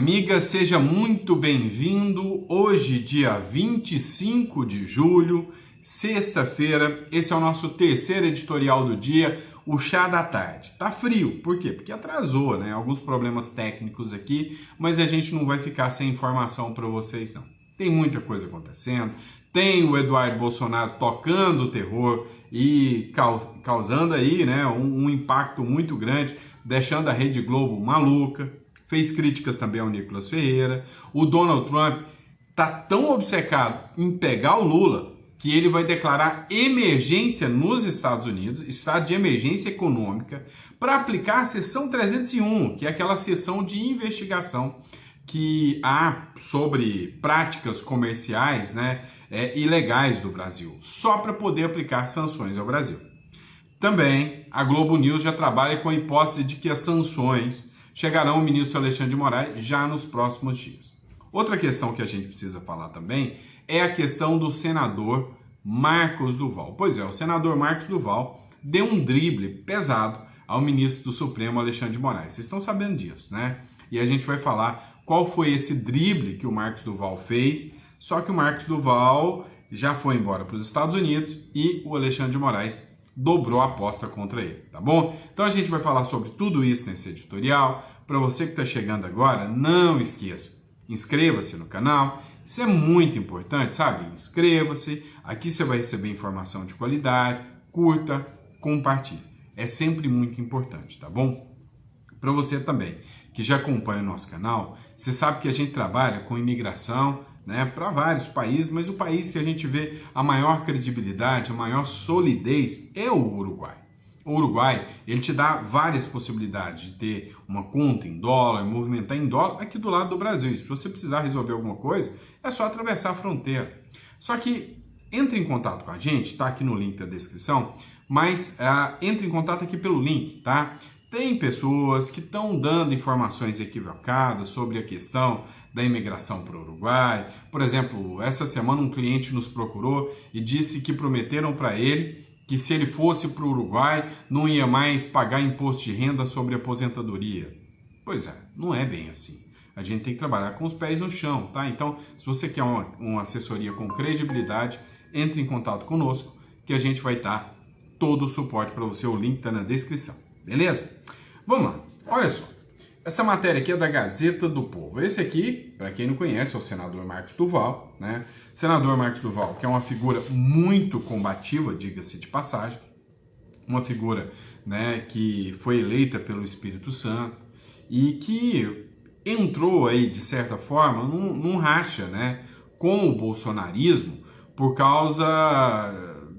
amiga, seja muito bem-vindo. Hoje, dia 25 de julho, sexta-feira, esse é o nosso terceiro editorial do dia, o Chá da Tarde. Tá frio, por quê? Porque atrasou, né? Alguns problemas técnicos aqui, mas a gente não vai ficar sem informação para vocês, não. Tem muita coisa acontecendo, tem o Eduardo Bolsonaro tocando o terror e causando aí, né, um impacto muito grande, deixando a Rede Globo maluca. Fez críticas também ao Nicolas Ferreira. O Donald Trump está tão obcecado em pegar o Lula que ele vai declarar emergência nos Estados Unidos, estado de emergência econômica, para aplicar a seção 301, que é aquela seção de investigação que há sobre práticas comerciais, né, ilegais do Brasil, só para poder aplicar sanções ao Brasil. Também a Globo News já trabalha com a hipótese de que as sanções chegarão ao ministro Alexandre de Moraes já nos próximos dias. Outra questão que a gente precisa falar também é a questão do senador Marcos Duval. Pois é, o senador Marcos Duval deu um drible pesado ao ministro do Supremo Alexandre de Moraes. Vocês estão sabendo disso, né? E a gente vai falar qual foi esse drible que o Marcos Duval fez, só que o Marcos Duval já foi embora para os Estados Unidos e o Alexandre de Moraes dobrou a aposta contra ele, tá bom? Então a gente vai falar sobre tudo isso nesse editorial. Para você que está chegando agora, não esqueça, inscreva-se no canal, isso é muito importante, sabe? Inscreva-se, aqui você vai receber informação de qualidade, curta, compartilhe. É sempre muito importante, tá bom? Para você também, que já acompanha o nosso canal, você sabe que a gente trabalha com imigração, né, para vários países, mas o país que a gente vê a maior credibilidade, a maior solidez é o Uruguai. O Uruguai, ele te dá várias possibilidades de ter uma conta em dólar, movimentar em dólar aqui do lado do Brasil. E se você precisar resolver alguma coisa, é só atravessar a fronteira. Só que entre em contato com a gente, está aqui no link da descrição, mas entre em contato aqui pelo link, tá? Tem pessoas que estão dando informações equivocadas sobre a questão da imigração para o Uruguai. Por exemplo, essa semana um cliente nos procurou e disse que prometeram para ele que se ele fosse para o Uruguai não ia mais pagar imposto de renda sobre aposentadoria. Pois é, não é bem assim. A gente tem que trabalhar com os pés no chão, tá? Então, se você quer uma assessoria com credibilidade, entre em contato conosco que a gente vai dar todo o suporte para você. O link está na descrição. Beleza? Vamos lá, olha só, essa matéria aqui é da Gazeta do Povo. Esse aqui, para quem não conhece, é o senador Marcos Duval, né? Senador Marcos Duval, que é uma figura muito combativa, diga-se de passagem, uma figura, né, que foi eleita pelo Espírito Santo e que entrou aí, de certa forma, num racha, né, com o bolsonarismo por causa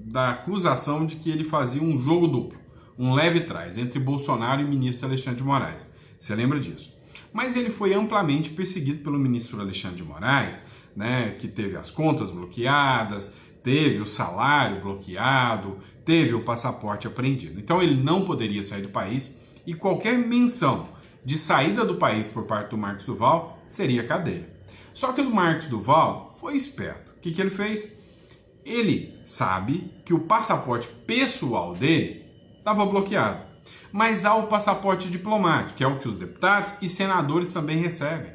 da acusação de que ele fazia um jogo duplo, um leve trás entre Bolsonaro e o ministro Alexandre de Moraes. Você lembra disso? Mas ele foi amplamente perseguido pelo ministro Alexandre de Moraes, né, que teve as contas bloqueadas, teve o salário bloqueado, teve o passaporte apreendido. Então ele não poderia sair do país e qualquer menção de saída do país por parte do Marcos Duval seria cadeia. Só que o Marcos Duval foi esperto. O que ele fez? Ele sabe que o passaporte pessoal dele estava bloqueado, mas há o passaporte diplomático, que é o que os deputados e senadores também recebem.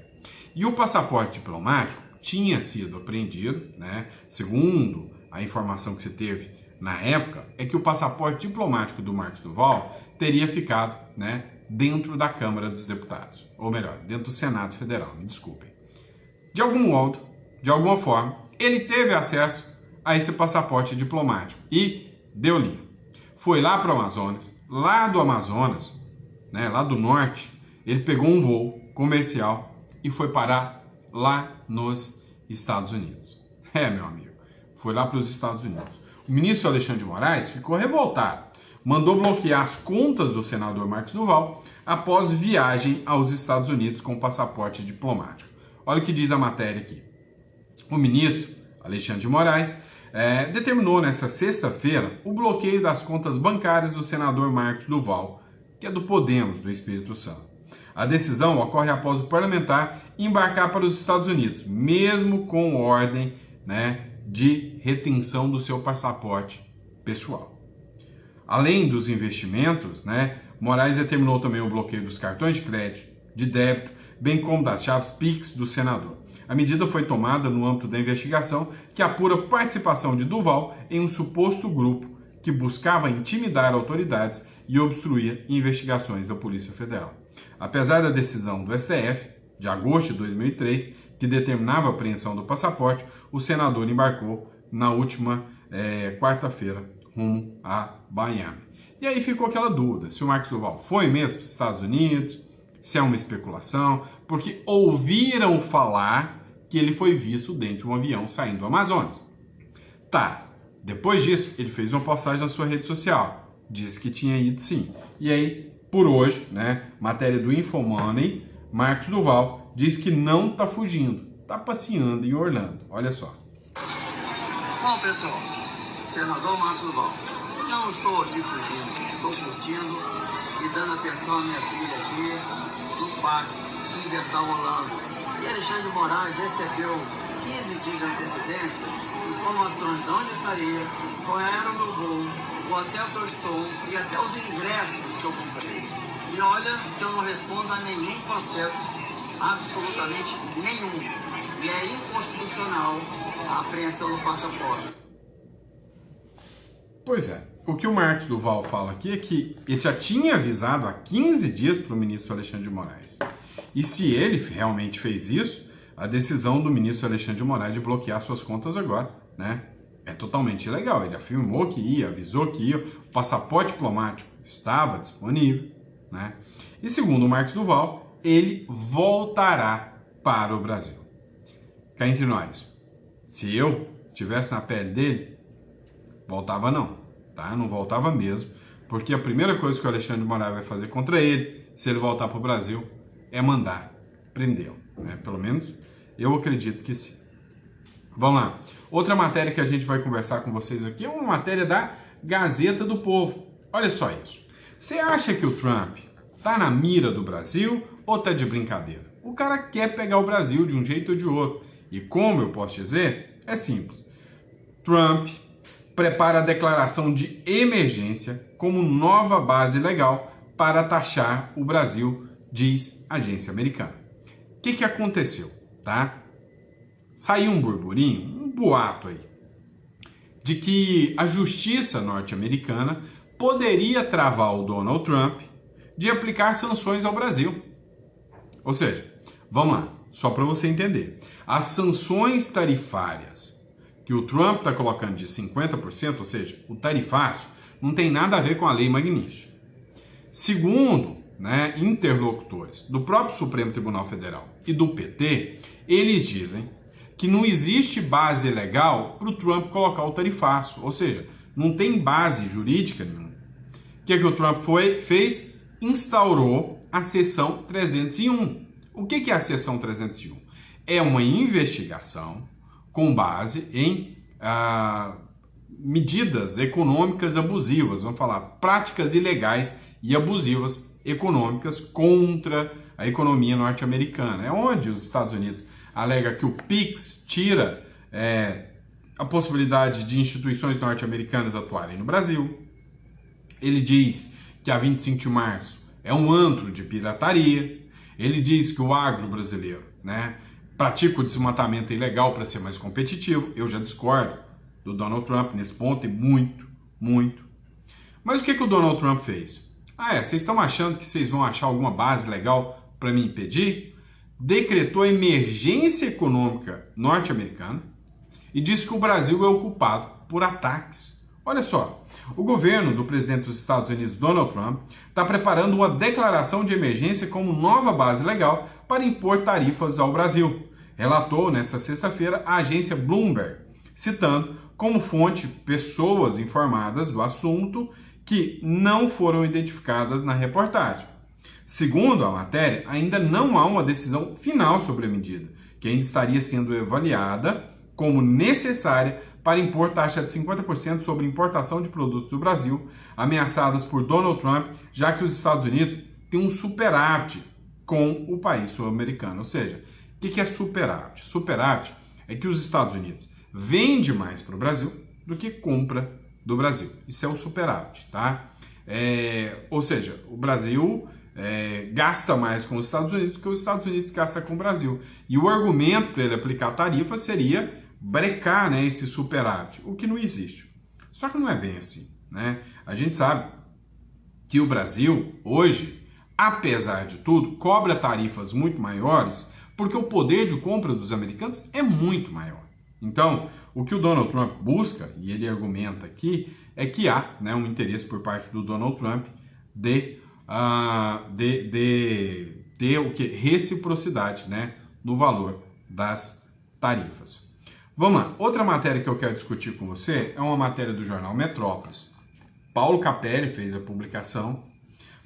E o passaporte diplomático tinha sido apreendido, né? Segundo a informação que se teve na época, é que o passaporte diplomático do Marcos Duval teria ficado, né, dentro da Câmara dos Deputados, ou melhor, dentro do Senado Federal, me desculpem. De algum modo, de alguma forma, ele teve acesso a esse passaporte diplomático e deu linha. Foi lá para o Amazonas, lá do Amazonas, né, lá do norte, ele pegou um voo comercial e foi parar lá nos Estados Unidos. Meu amigo, foi lá para os Estados Unidos. O ministro Alexandre de Moraes ficou revoltado, mandou bloquear as contas do senador Marcos Duval após viagem aos Estados Unidos com passaporte diplomático. Olha o que diz a matéria aqui. O ministro Alexandre de Moraes determinou nesta sexta-feira o bloqueio das contas bancárias do senador Marcos Duval, que é do Podemos, do Espírito Santo. A decisão ocorre após o parlamentar embarcar para os Estados Unidos, mesmo com ordem, né, de retenção do seu passaporte pessoal. Além dos investimentos, né, Moraes determinou também o bloqueio dos cartões de crédito, de débito, bem como das chaves Pix do senador. A medida foi tomada no âmbito da investigação que apura participação de Duval em um suposto grupo que buscava intimidar autoridades e obstruir investigações da Polícia Federal. Apesar da decisão do STF, de agosto de 2003, que determinava a apreensão do passaporte, o senador embarcou na última quarta-feira rumo a Miami. E aí ficou aquela dúvida, se o Marcos Duval foi mesmo para os Estados Unidos, se é uma especulação, porque ouviram falar que ele foi visto dentro de um avião saindo do Amazonas. Tá, depois disso, ele fez uma postagem na sua rede social, disse que tinha ido sim. E aí, por hoje, matéria do Infomoney, Marcos Duval diz que não está fugindo, está passeando em Orlando. Olha só. Bom, pessoal, senador Marcos Duval, não estou aqui fugindo, estou curtindo e dando atenção à minha filha aqui no Parque Universal Orlando. E Alexandre de Moraes recebeu 15 dias de antecedência informações de onde estaria, qual era o meu voo, o hotel que eu estou e até os ingressos que eu comprei. E olha que eu não respondo a nenhum processo, absolutamente nenhum. E é inconstitucional a apreensão do passaporte. Pois é, o que o Marcos Duval fala aqui é que ele já tinha avisado há 15 dias para o ministro Alexandre de Moraes. E se ele realmente fez isso, a decisão do ministro Alexandre de Moraes de bloquear suas contas agora, é totalmente ilegal. Ele afirmou que ia, avisou que ia, o passaporte diplomático estava disponível, E segundo o Marcos Duval, ele voltará para o Brasil. Cá entre nós, se eu estivesse na pele dele, voltava não, tá? Não voltava mesmo, porque a primeira coisa que o Alexandre de Moraes vai fazer contra ele, se ele voltar para o Brasil, é mandar prendê-lo, Pelo menos eu acredito que sim. Vamos lá. Outra matéria que a gente vai conversar com vocês aqui é uma matéria da Gazeta do Povo. Olha só isso. Você acha que o Trump tá na mira do Brasil ou tá de brincadeira? O cara quer pegar o Brasil de um jeito ou de outro. E como eu posso dizer, é simples. Trump prepara a declaração de emergência como nova base legal para taxar o Brasil, diz a agência americana. O que aconteceu, tá? Saiu um burburinho, um boato aí, de que a justiça norte-americana poderia travar o Donald Trump de aplicar sanções ao Brasil. Ou seja, vamos lá, só para você entender. As sanções tarifárias que o Trump está colocando de 50%, ou seja, o tarifaço, não tem nada a ver com a lei Magnitsky. Segundo interlocutores do próprio Supremo Tribunal Federal e do PT, eles dizem que não existe base legal para o Trump colocar o tarifaço, ou seja, não tem base jurídica nenhuma. O que o Trump fez? Instaurou a seção 301. O que é a seção 301? É uma investigação com base em medidas econômicas abusivas, vamos falar, práticas ilegais e abusivas econômicas contra a economia norte-americana. É onde os Estados Unidos alega que o PIX tira a possibilidade de instituições norte-americanas atuarem no Brasil. Ele diz que a 25 de março é um antro de pirataria. Ele diz que o agro brasileiro pratica o desmatamento ilegal para ser mais competitivo. Eu já discordo do Donald Trump nesse ponto e muito, muito. Mas o que o Donald Trump fez? Vocês estão achando que vocês vão achar alguma base legal para me impedir? Decretou a emergência econômica norte-americana e disse que o Brasil é o culpado por ataques. Olha só, o governo do presidente dos Estados Unidos, Donald Trump, está preparando uma declaração de emergência como nova base legal para impor tarifas ao Brasil, relatou nesta sexta-feira a agência Bloomberg, citando como fonte pessoas informadas do assunto que não foram identificadas na reportagem. Segundo a matéria, ainda não há uma decisão final sobre a medida, que ainda estaria sendo avaliada como necessária para impor taxa de 50% sobre importação de produtos do Brasil, ameaçadas por Donald Trump, já que os Estados Unidos têm um superávit com o país sul-americano. Ou seja, o que é superávit? Superávit é que os Estados Unidos vendem mais para o Brasil do que compra do Brasil. Isso é o superávit, tá? Ou seja, o Brasil gasta mais com os Estados Unidos do que os Estados Unidos gastam com o Brasil. E o argumento para ele aplicar tarifa seria brecar, né, esse superávit, o que não existe. Só que não é bem assim, né? A gente sabe que o Brasil, hoje, apesar de tudo, cobra tarifas muito maiores porque o poder de compra dos americanos é muito maior. Então, o que o Donald Trump busca, e ele argumenta aqui, é que há, né, um interesse por parte do Donald Trump de ter o que? Reciprocidade, né, no valor das tarifas. Vamos lá, outra matéria que eu quero discutir com você é uma matéria do jornal Metrópolis. Paulo Capelli fez a publicação.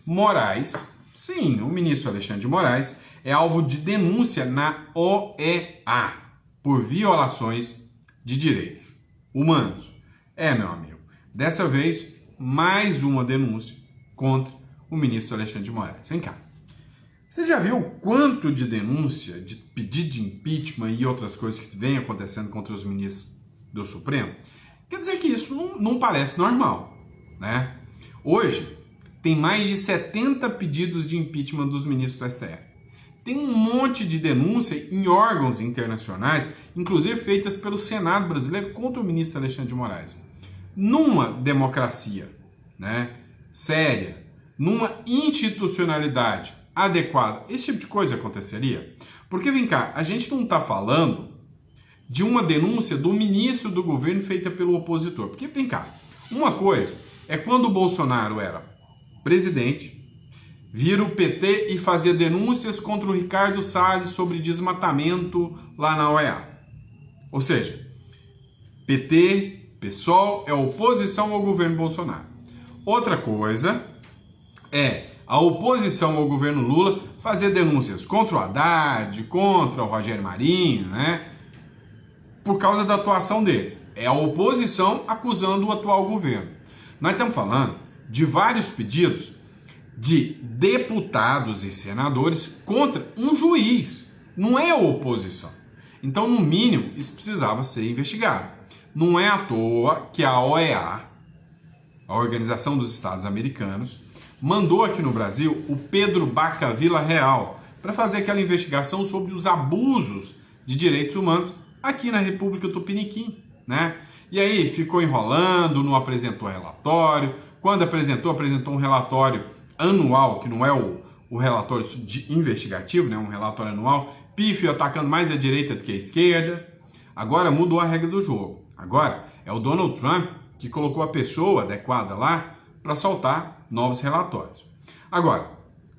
Moraes, sim, o ministro Alexandre de Moraes, é alvo de denúncia na OEA por violações de direitos humanos. Meu amigo, dessa vez, mais uma denúncia contra o ministro Alexandre de Moraes. Vem cá. Você já viu o quanto de denúncia, de pedido de impeachment e outras coisas que vem acontecendo contra os ministros do Supremo? Quer dizer que isso não parece normal, né? Hoje, tem mais de 70 pedidos de impeachment dos ministros do STF. Tem um monte de denúncia em órgãos internacionais, inclusive feitas pelo Senado brasileiro contra o ministro Alexandre de Moraes. Numa democracia, né, séria, numa institucionalidade adequada, esse tipo de coisa aconteceria? Porque, vem cá, a gente não está falando de uma denúncia do ministro do governo feita pelo opositor. Porque, vem cá, uma coisa é quando o Bolsonaro era presidente, vira o PT e fazia denúncias contra o Ricardo Salles sobre desmatamento lá na OEA. Ou seja, PT, PSOL é oposição ao governo Bolsonaro. Outra coisa é a oposição ao governo Lula fazer denúncias contra o Haddad, contra o Rogério Marinho, né? Por causa da atuação deles. É a oposição acusando o atual governo. Nós estamos falando de vários pedidos de deputados e senadores contra um juiz. Não é a oposição. Então, no mínimo, isso precisava ser investigado. Não é à toa que a OEA, a Organização dos Estados Americanos, mandou aqui no Brasil o Pedro Baca Villarreal para fazer aquela investigação sobre os abusos de direitos humanos aqui na República Tupiniquim, né? E aí ficou enrolando, não apresentou relatório. Quando apresentou um relatório anual, que não é o relatório investigativo, né? Um relatório anual, pífio, atacando mais a direita do que a esquerda. Agora mudou a regra do jogo. Agora é o Donald Trump que colocou a pessoa adequada lá para soltar novos relatórios. Agora,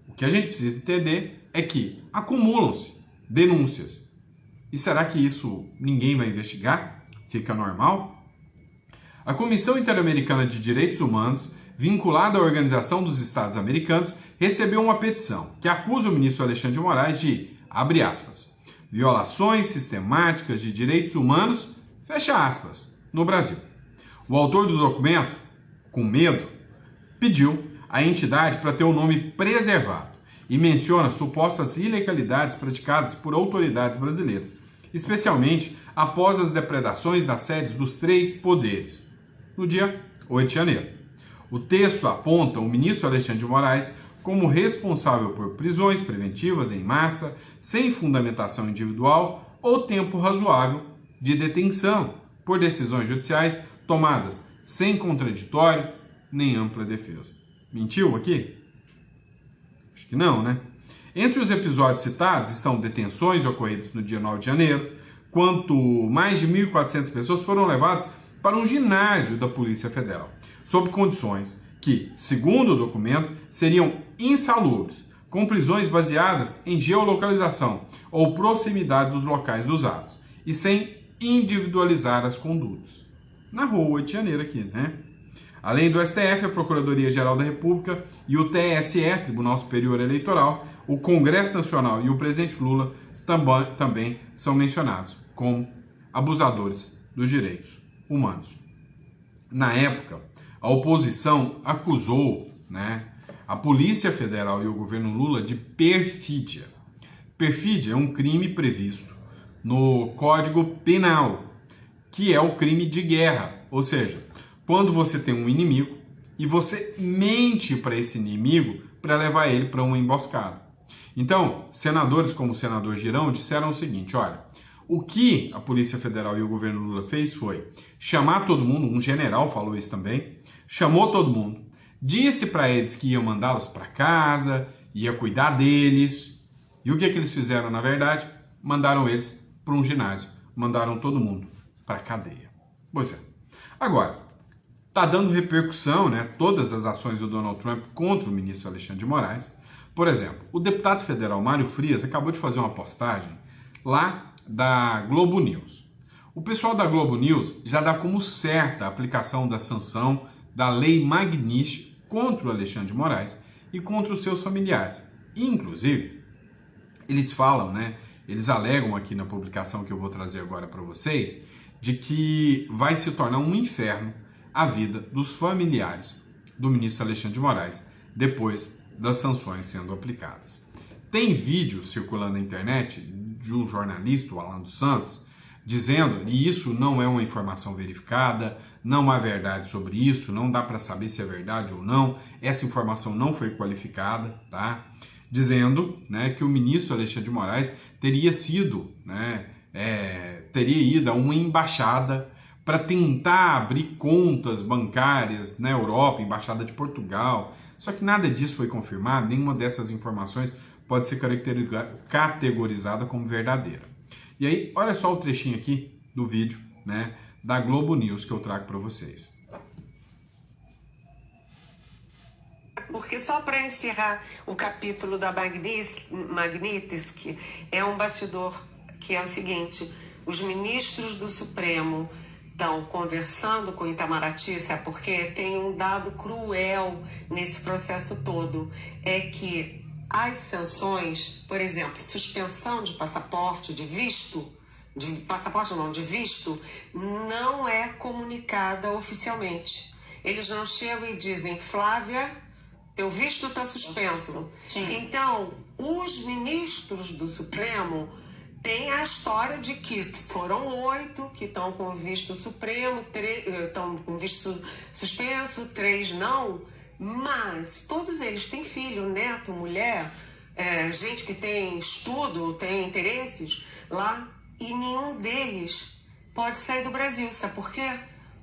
o que a gente precisa entender é que acumulam-se denúncias. E será que isso ninguém vai investigar? Fica normal? A Comissão Interamericana de Direitos Humanos, vinculada à Organização dos Estados Americanos, recebeu uma petição que acusa o ministro Alexandre de Moraes de, abre aspas, violações sistemáticas de direitos humanos, fecha aspas, no Brasil. O autor do documento, com medo, pediu à entidade para ter o nome preservado e menciona supostas ilegalidades praticadas por autoridades brasileiras, especialmente após as depredações das sedes dos 3 poderes, no dia 8 de janeiro. O texto aponta o ministro Alexandre de Moraes como responsável por prisões preventivas em massa, sem fundamentação individual ou tempo razoável de detenção, por decisões judiciais tomadas sem contraditório nem ampla defesa. Mentiu aqui? Acho que não, né? Entre os episódios citados estão detenções ocorridas no dia 9 de janeiro, quando mais de 1.400 pessoas foram levadas para um ginásio da Polícia Federal, sob condições que, segundo o documento, seriam insalubres, com prisões baseadas em geolocalização ou proximidade dos locais dos atos, e sem individualizar as condutas. Na rua 8 de janeiro aqui, né? Além do STF, a Procuradoria-Geral da República e o TSE, Tribunal Superior Eleitoral, o Congresso Nacional e o presidente Lula também são mencionados como abusadores dos direitos humanos. Na época, a oposição acusou, né, a Polícia Federal e o governo Lula de perfídia. Perfídia é um crime previsto no Código Penal, que é o crime de guerra, ou seja, quando você tem um inimigo e você mente para esse inimigo para levar ele para uma emboscada. Então, senadores como o senador Girão disseram o seguinte, olha, o que a Polícia Federal e o governo Lula fez foi chamar todo mundo, um general falou isso também, chamou todo mundo, disse para eles que iam mandá-los para casa, ia cuidar deles, e o que eles fizeram na verdade? Mandaram eles para um ginásio, mandaram todo mundo para a cadeia. Pois é. Agora, está dando repercussão, né, todas as ações do Donald Trump contra o ministro Alexandre de Moraes. Por exemplo, o deputado federal Mário Frias acabou de fazer uma postagem lá da Globo News. O pessoal da Globo News já dá como certa a aplicação da sanção da Lei Magnitsky contra o Alexandre de Moraes e contra os seus familiares. Inclusive, eles falam, né, eles alegam aqui na publicação que eu vou trazer agora para vocês, de que vai se tornar um inferno a vida dos familiares do ministro Alexandre de Moraes depois das sanções sendo aplicadas. Tem vídeo circulando na internet de um jornalista, o Alan dos Santos, dizendo, e isso não é uma informação verificada, não há verdade sobre isso, não dá para saber se é verdade ou não, essa informação não foi qualificada, tá? Dizendo, né, que o ministro Alexandre de Moraes teria sido, né, teria ido a uma embaixada para tentar abrir contas bancárias na Europa, embaixada de Portugal. Só que nada disso foi confirmado, nenhuma dessas informações pode ser categorizada como verdadeira. E aí, olha só o trechinho aqui do vídeo, né, da Globo News que eu trago para vocês. Porque só para encerrar o capítulo da Magnitsky, é um bastidor que é o seguinte: os ministros do Supremo estão conversando com Itamaraty, sabe por quê? Tem um dado cruel nesse processo todo, é que as sanções, por exemplo, suspensão de passaporte, de visto, de passaporte não, de visto, não é comunicada oficialmente. Eles não chegam e dizem, Flávia, teu visto está suspenso. Sim. Então, os ministros do Supremo têm a história de que foram 8 que estão com visto supremo, estão com visto suspenso, 3 não, mas todos eles têm filho, neto, mulher, gente que tem estudo, tem interesses lá, e nenhum deles pode sair do Brasil. Sabe por quê?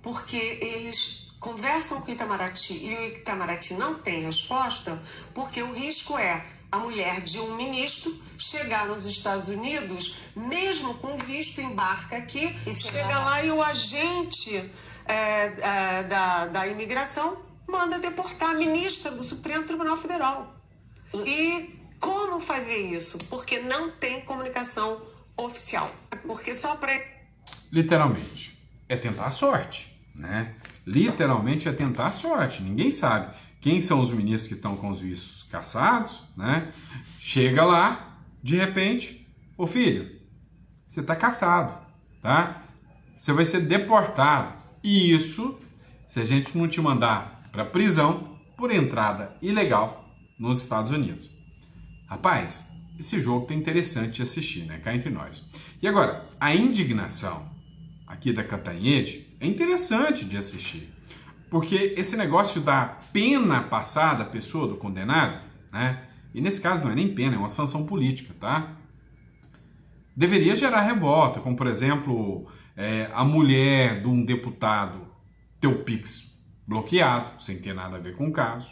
Porque eles conversam com o Itamaraty e o Itamaraty não tem resposta, porque o risco é a mulher de um ministro chegar nos Estados Unidos, mesmo com visto, embarca aqui, chega lá e o agente da imigração manda deportar a ministra do Supremo Tribunal Federal. E como fazer isso? Porque não tem comunicação oficial. Porque só para... Literalmente, é tentar a sorte, né? Literalmente é tentar a sorte. Ninguém sabe quem são os ministros que estão com os vistos cassados, né? Chega lá, de repente, ô filho, você está cassado, tá? Você vai ser deportado. E isso, se a gente não te mandar para prisão por entrada ilegal nos Estados Unidos. Rapaz, esse jogo tá interessante de assistir, né? Cá entre nós. E agora, a indignação aqui da Cantanhede é interessante de assistir. Porque esse negócio da pena passada à pessoa do condenado, né? E nesse caso não é nem pena, é uma sanção política, tá? Deveria gerar revolta, como por exemplo, a mulher de um deputado ter o Pix bloqueado, sem ter nada a ver com o caso.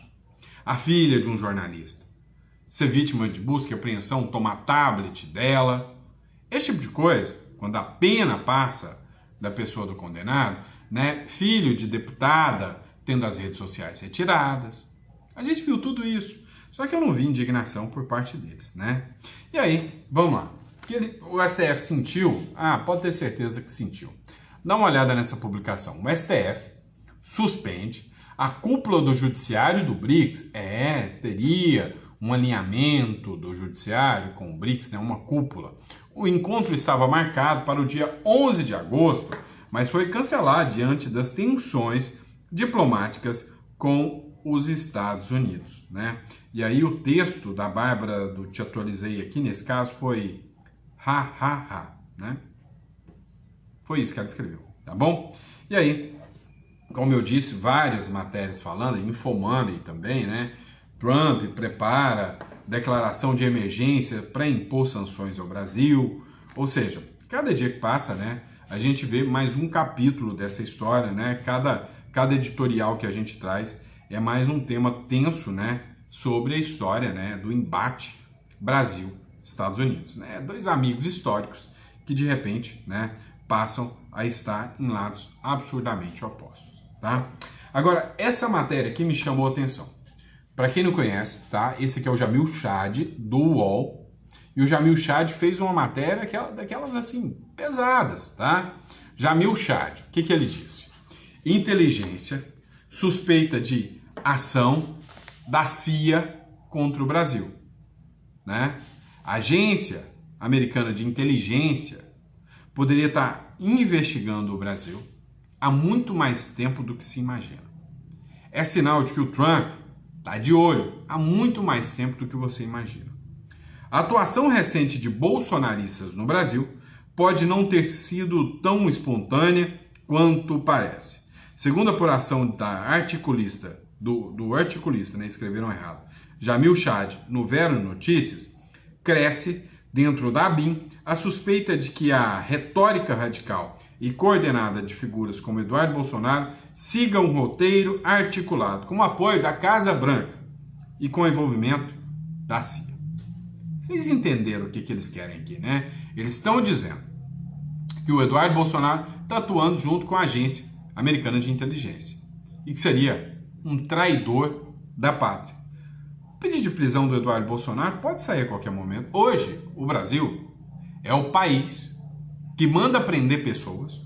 A filha de um jornalista ser vítima de busca e apreensão, tomar tablet dela. Esse tipo de coisa, quando a pena passa da pessoa do condenado, né? Filho de deputada tendo as redes sociais retiradas. A gente viu tudo isso. Só que eu não vi indignação por parte deles, né? E aí, vamos lá. Porque o STF sentiu? Pode ter certeza que sentiu. Dá uma olhada nessa publicação. O STF suspende a cúpula do judiciário do BRICS. Teria um alinhamento do judiciário com o BRICS, né? Uma cúpula. O encontro estava marcado para o dia 11 de agosto, mas foi cancelado diante das tensões diplomáticas com os Estados Unidos, né? E aí o texto da Bárbara, do Te Atualizei aqui, nesse caso, foi né? Foi isso que ela escreveu, tá bom? E aí, como eu disse, várias matérias falando, Infomoney também, né? Trump prepara declaração de emergência para impor sanções ao Brasil. Ou seja, cada dia que passa, né, a gente vê mais um capítulo dessa história, né? Cada editorial que a gente traz é mais um tema tenso, né, sobre a história, né, do embate Brasil-Estados Unidos, né? Dois amigos históricos que de repente, né, passam a estar em lados absurdamente opostos, tá? Agora, essa matéria aqui me chamou a atenção. Para quem não conhece, tá? Esse aqui é o Jamil Chad, do UOL. E o Jamil Chad fez uma matéria daquelas, assim, pesadas, tá? Jamil Chad, o que ele disse? Inteligência suspeita de ação da CIA contra o Brasil, né? A Agência Americana de Inteligência poderia estar investigando o Brasil há muito mais tempo do que se imagina. É sinal de que o Trump está de olho há muito mais tempo do que você imagina. A atuação recente de bolsonaristas no Brasil pode não ter sido tão espontânea quanto parece. Segundo a apuração da articulista, do articulista, né, escreveram errado, Jamil Chad, no Vero Notícias, cresce dentro da ABIN a suspeita de que a retórica radical e coordenada de figuras como Eduardo Bolsonaro siga um roteiro articulado com o apoio da Casa Branca e com o envolvimento da CIA. Vocês entenderam o que eles querem aqui, né? Eles estão dizendo que o Eduardo Bolsonaro está atuando junto com a Agência Americana de Inteligência e que seria um traidor da pátria. O pedido de prisão do Eduardo Bolsonaro pode sair a qualquer momento. Hoje, o Brasil é o país que manda prender pessoas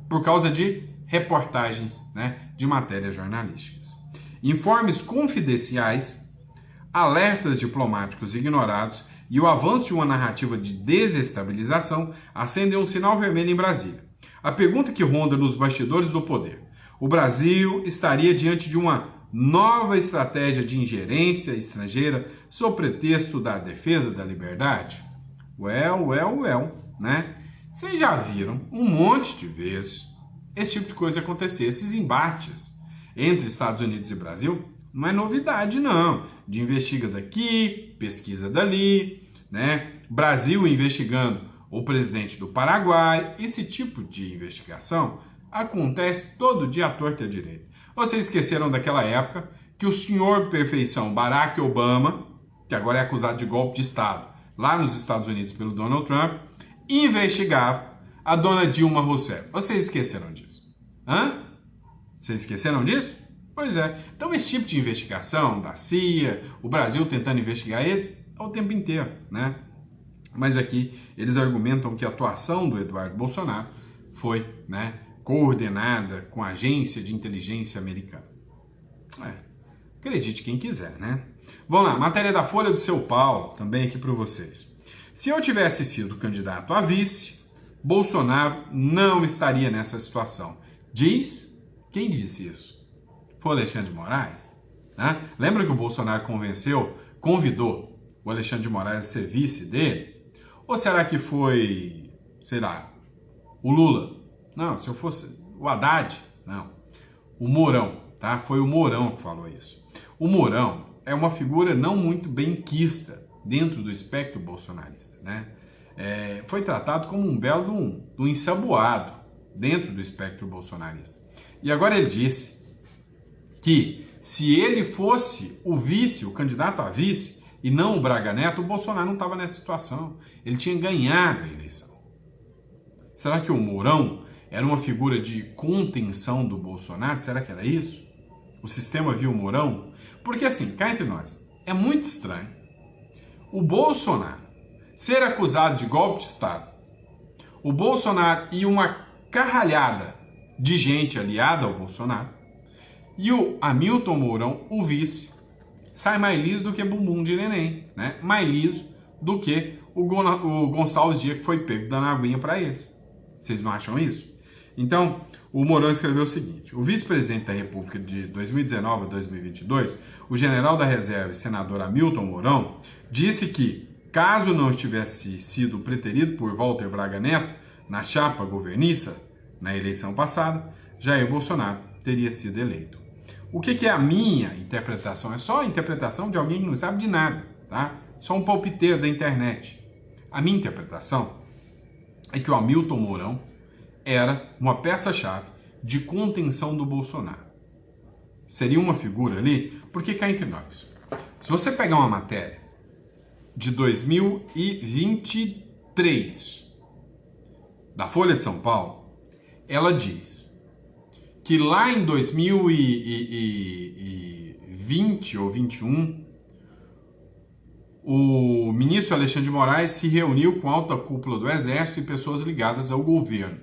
por causa de reportagens, né, de matérias jornalísticas. Informes confidenciais, alertas diplomáticos ignorados e o avanço de uma narrativa de desestabilização acendem um sinal vermelho em Brasília. A pergunta que ronda nos bastidores do poder: o Brasil estaria diante de uma nova estratégia de ingerência estrangeira sob pretexto da defesa da liberdade? Né? Vocês já viram um monte de vezes esse tipo de coisa acontecer. Esses embates entre Estados Unidos e Brasil não é novidade, não. De investiga daqui, pesquisa dali, né? Brasil investigando o presidente do Paraguai. Esse tipo de investigação acontece todo dia à torta e à direita. Vocês esqueceram daquela época que o senhor perfeição Barack Obama, que agora é acusado de golpe de Estado lá nos Estados Unidos pelo Donald Trump, investigava a dona Dilma Rousseff. Vocês esqueceram disso? Hã? Vocês esqueceram disso? Pois é. Então esse tipo de investigação da CIA, o Brasil tentando investigar eles, é o tempo inteiro, né? Mas aqui eles argumentam que a atuação do Eduardo Bolsonaro foi, né, coordenada com a Agência de Inteligência Americana. Acredite quem quiser, né? Vamos lá, matéria da Folha do Seu Paulo, também aqui para vocês. Se eu tivesse sido candidato a vice, Bolsonaro não estaria nessa situação. Quem disse isso? Foi o Alexandre de Moraes? Né? Lembra que o Bolsonaro convidou o Alexandre de Moraes a ser vice dele? Ou será que foi, sei lá, o Lula? Não, se eu fosse o Haddad, não. O Mourão, tá? Foi o Mourão que falou isso. O Mourão é uma figura não muito benquista dentro do espectro bolsonarista, né? Foi tratado como um belo do ensaboado dentro do espectro bolsonarista. E agora ele disse que se ele fosse o vice, o candidato a vice, e não o Braga Neto, o Bolsonaro não estava nessa situação. Ele tinha ganhado a eleição. Será que o Mourão era uma figura de contenção do Bolsonaro? Será que era isso? O sistema viu o Mourão? Porque assim, cá entre nós, é muito estranho o Bolsonaro ser acusado de golpe de Estado, o Bolsonaro e uma carralhada de gente aliada ao Bolsonaro, e o Hamilton Mourão, o vice, sai mais liso do que bumbum de neném, né? Mais liso do que o Gonçalves Dias, que foi pego dando aguinha para eles. Vocês não acham isso? Então, o Mourão escreveu o seguinte: o vice-presidente da República de 2019 a 2022, o general da reserva e senador Hamilton Mourão, disse que, caso não tivesse sido preterido por Walter Braga Neto na chapa governista na eleição passada, Jair Bolsonaro teria sido eleito. O que é a minha interpretação? É só a interpretação de alguém que não sabe de nada, tá? Só um palpiteiro da internet. A minha interpretação é que o Hamilton Mourão era uma peça-chave de contenção do Bolsonaro. Seria uma figura ali, porque cá entre nós, se você pegar uma matéria de 2023 da Folha de São Paulo, ela diz que lá em 2020 ou 21, o ministro Alexandre de Moraes se reuniu com a alta cúpula do Exército e pessoas ligadas ao governo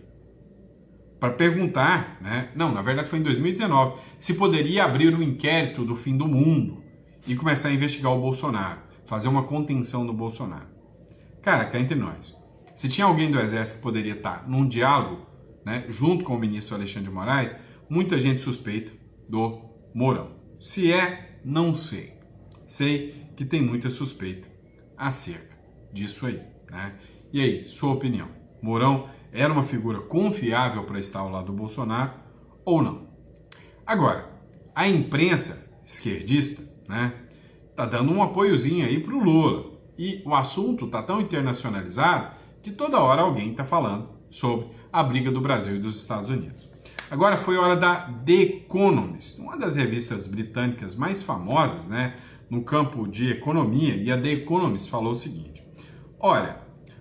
para perguntar, né? Não, na verdade foi em 2019, se poderia abrir um inquérito do fim do mundo e começar a investigar o Bolsonaro, fazer uma contenção do Bolsonaro. Cara, cá entre nós, se tinha alguém do Exército que poderia estar num diálogo, né, junto com o ministro Alexandre de Moraes, muita gente suspeita do Mourão. Se é, não sei. Sei que tem muita suspeita acerca disso aí, né? E aí, sua opinião? Mourão era uma figura confiável para estar ao lado do Bolsonaro ou não? Agora, a imprensa esquerdista, né, tá dando um apoiozinho aí pro Lula. E o assunto tá tão internacionalizado que toda hora alguém tá falando sobre a briga do Brasil e dos Estados Unidos. Agora foi hora da The Economist, uma das revistas britânicas mais famosas, né, no campo de economia, e a The Economist falou o seguinte: olha,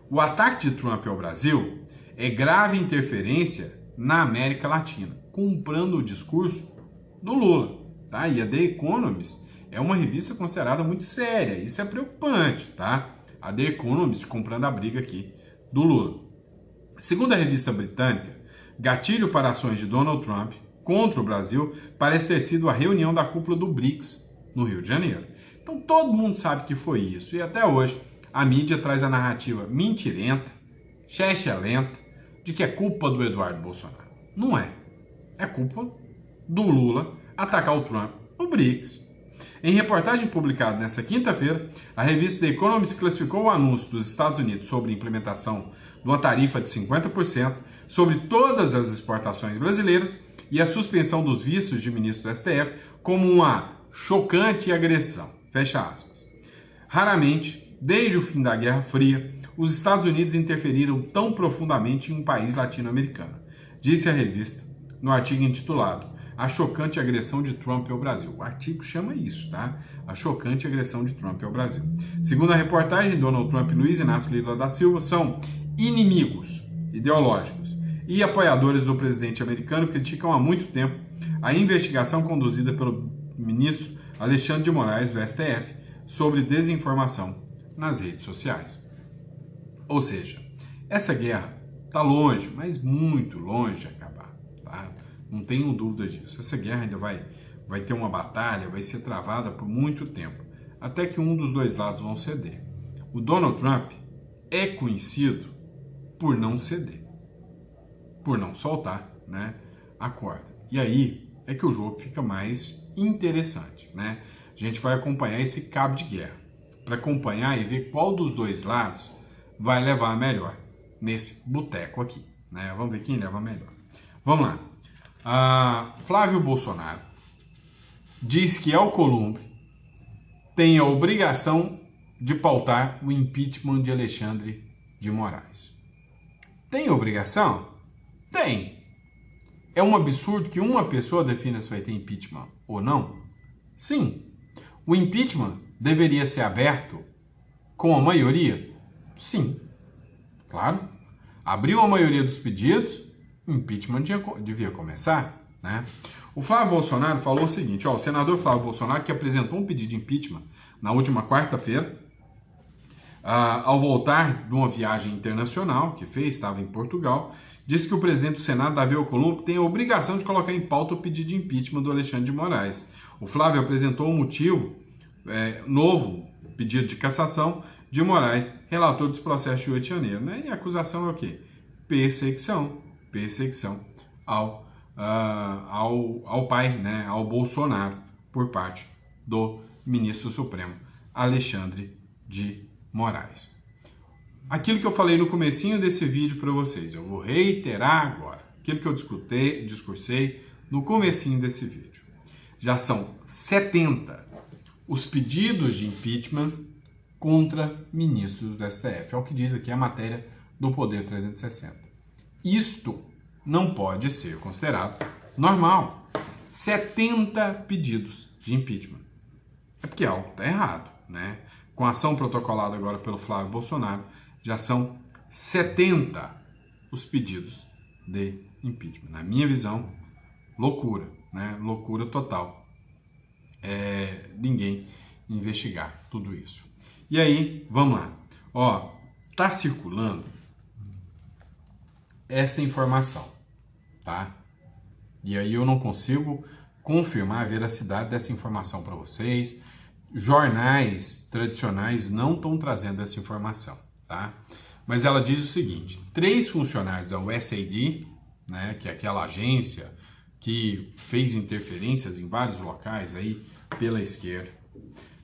o ataque de Trump ao Brasil é grave interferência na América Latina, comprando o discurso do Lula, tá? E a The Economist é uma revista considerada muito séria, isso é preocupante, tá? A The Economist comprando a briga aqui do Lula. Segundo a revista britânica, gatilho para ações de Donald Trump contra o Brasil parece ter sido a reunião da cúpula do BRICS no Rio de Janeiro. Então todo mundo sabe que foi isso, e até hoje a mídia traz a narrativa mentirenta, lenta, de que é culpa do Eduardo Bolsonaro. Não é. É culpa do Lula atacar o Trump no BRICS. Em reportagem publicada nesta quinta-feira, a revista The Economist classificou o anúncio dos Estados Unidos sobre a implementação de uma tarifa de 50% sobre todas as exportações brasileiras e a suspensão dos vistos de ministro do STF como uma chocante agressão. Fecha aspas. Raramente, desde o fim da Guerra Fria, os Estados Unidos interferiram tão profundamente em um país latino-americano, disse a revista no artigo intitulado A Chocante Agressão de Trump ao Brasil. O artigo chama isso, tá? A chocante agressão de Trump ao Brasil. Segundo a reportagem, Donald Trump e Luiz Inácio Lula da Silva são inimigos ideológicos e apoiadores do presidente americano criticam há muito tempo a investigação conduzida pelo ministro Alexandre de Moraes do STF sobre desinformação nas redes sociais. Ou seja, essa guerra está longe, mas muito longe de acabar, tá? Não tenho dúvidas disso. Essa guerra ainda vai ter uma batalha, vai ser travada por muito tempo, até que um dos dois lados vão ceder. O Donald Trump é conhecido por não ceder, por não soltar, né, a corda. E aí é que o jogo fica mais interessante, né? A gente vai acompanhar esse cabo de guerra, para acompanhar e ver qual dos dois lados vai levar a melhor nesse boteco aqui, né? Vamos ver quem leva a melhor. Vamos lá. Flávio Bolsonaro diz que Alcolumbre tem a obrigação de pautar o impeachment de Alexandre de Moraes. Tem obrigação? Tem. É um absurdo que uma pessoa defina se vai ter impeachment ou não? Sim. O impeachment deveria ser aberto com a maioria? Sim. Claro. Abriu a maioria dos pedidos, o impeachment devia começar, né? O Flávio Bolsonaro falou o seguinte, o senador Flávio Bolsonaro, que apresentou um pedido de impeachment na última quarta-feira, ao voltar de uma viagem internacional que fez, estava em Portugal, disse que o presidente do Senado, Davi Alcolumbre, tem a obrigação de colocar em pauta o pedido de impeachment do Alexandre de Moraes. O Flávio apresentou um motivo novo, pedido de cassação de Moraes, relator dos processos de 8 de janeiro. Né? E a acusação é o quê? Perseguição ao pai, né? Ao Bolsonaro, por parte do ministro Supremo, Alexandre de Moraes. Aquilo que eu falei no comecinho desse vídeo para vocês, eu vou reiterar agora. Aquilo que eu discursei no comecinho desse vídeo. já são 70 os pedidos de impeachment contra ministros do STF. É o que diz aqui a matéria do Poder 360. Isto não pode ser considerado normal. 70 pedidos de impeachment. É porque algo está errado, né? Com a ação protocolada agora pelo Flávio Bolsonaro, já são 70 os pedidos de impeachment. Na minha visão, loucura, né? Loucura total. Ninguém investigar tudo isso. E aí, vamos lá. Ó, tá circulando essa informação, tá? E aí eu não consigo confirmar a veracidade dessa informação para vocês. Jornais tradicionais não estão trazendo essa informação, tá? Mas ela diz o seguinte: 3 funcionários da USAID, né, que é aquela agência que fez interferências em vários locais aí pela esquerda,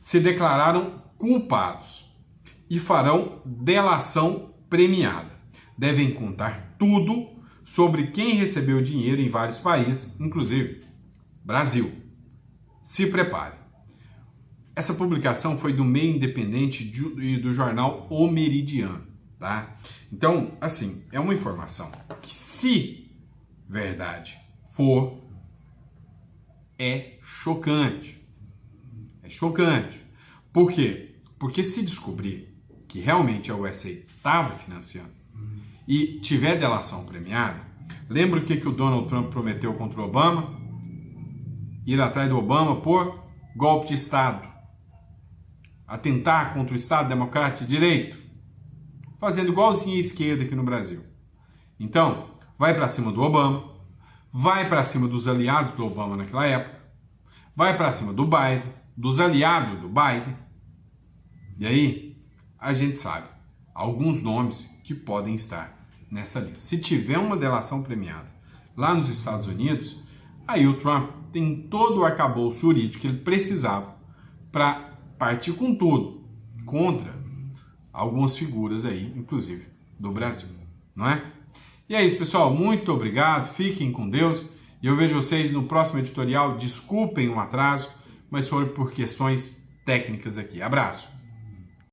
se declararam culpados e farão delação premiada. Devem contar tudo sobre quem recebeu dinheiro em vários países, inclusive Brasil. Se prepare. Essa publicação foi do meio independente e do jornal O Meridiano, tá? Então, assim, é uma informação que, se verdade for, é chocante. É chocante. Por quê? Porque se descobrir que realmente a USA estava financiando e tiver delação premiada, lembra o que o Donald Trump prometeu contra o Obama? Ir atrás do Obama por golpe de Estado. Atentar contra o Estado democrático de direito. Fazendo igualzinho a esquerda aqui no Brasil. Então, vai para cima do Obama, vai para cima dos aliados do Obama naquela época, vai para cima do Biden, dos aliados do Biden. E aí, a gente sabe alguns nomes que podem estar nessa lista. Se tiver uma delação premiada lá nos Estados Unidos, aí o Trump tem todo o arcabouço jurídico que ele precisava para partir com tudo contra algumas figuras aí, inclusive do Brasil, não é? E é isso, pessoal. Muito obrigado. Fiquem com Deus. E eu vejo vocês no próximo editorial. Desculpem o atraso, mas foi por questões técnicas aqui. Abraço.